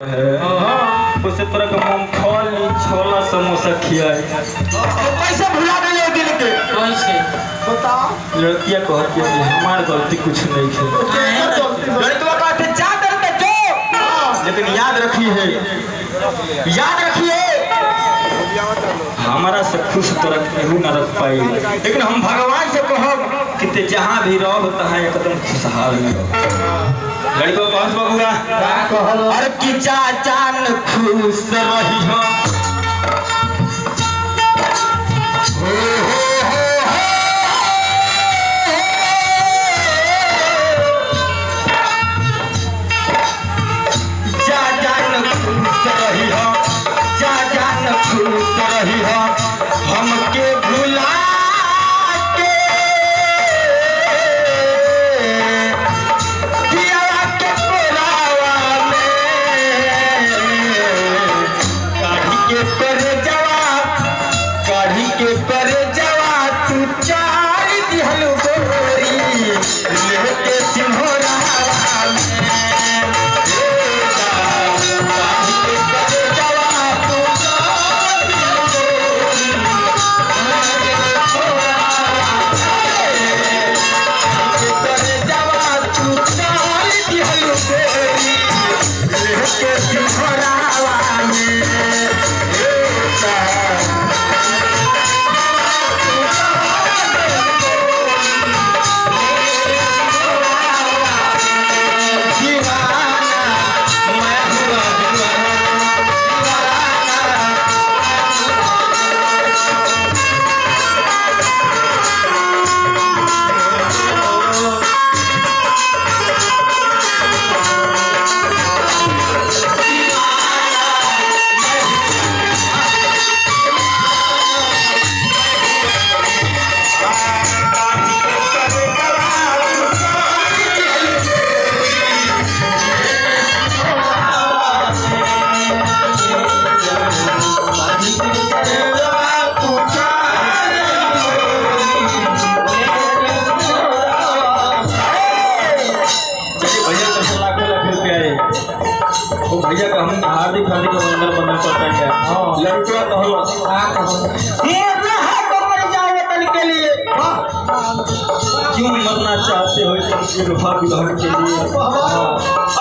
उसे तरह का मूंगफली छोला समोसा खियाए। कैसे भुला देले दिन के? कैसे बताओ। लड़कियां कहती है कि हमार गलती कुछ नहीं है। लड़कियां कहते जा करके जो, लेकिन याद रखिए हमारा से खुश तरह केहू न रख पाई, लेकिन हम भगवान से कहब कि ते जहाँ भी रहो तहाँ एकदम खुशहाल में रहो। लड़को कहत बबुआ अरे कि चाचान खुश रही हो हमके भुला के किया के कोरावा में काढ़ी के पर जवा तू चार दिहल गोरी लेके सिंहोरावा में भैया का हम हार्दिक अभिनंदन करना चाहते हैं। लड़कियां के लिए क्यों मरना चाहते हो बेवफा दुल्हन के लिए?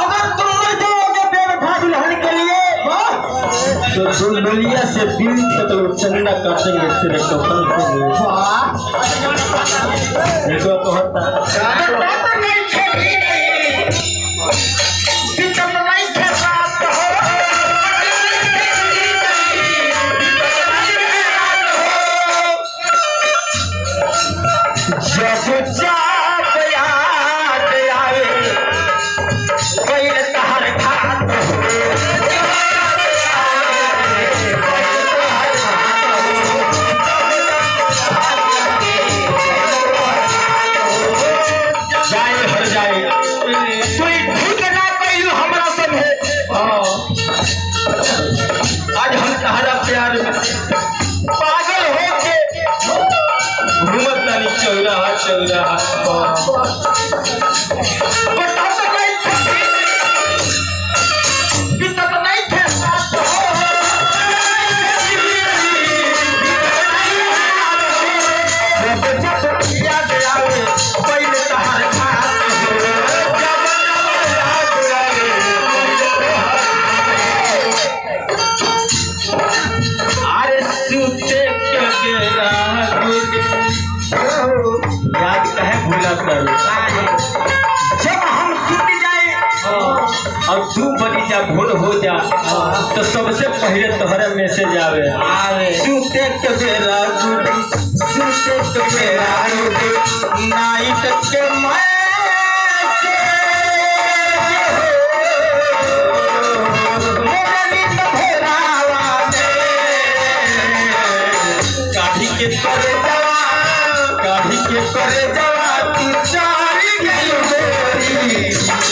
अगर तुम मर जाओगे बेवफा दुल्हन के लिए तो दुल्हनिया से दिल तक चंदा काटेंगे तेरे कफन के लिए। देखो तो होता आज हम तहरा प्यार पागल हो के घूमत नहीं चौराहा याद कहे भूला कर जब हम सुत जाए और तू बनी जा भूल हो जा तो सबसे पहले तोहरा मैसेज आवे सुते के बेरा नाइट के करे जवा तू चारी गई गोरी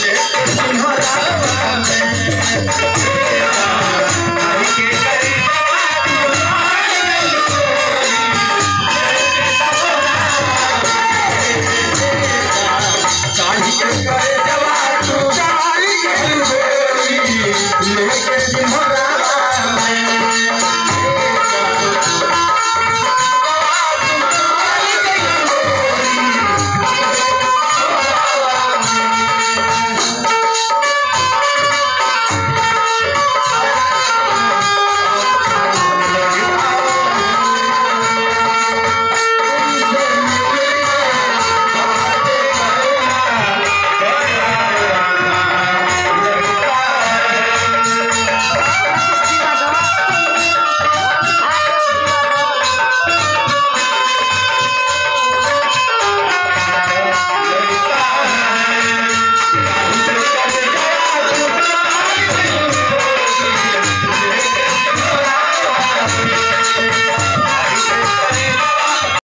लेके सिंहरावा में के करे जवा तू चारी गई गोरी लेके सिंहरावा में के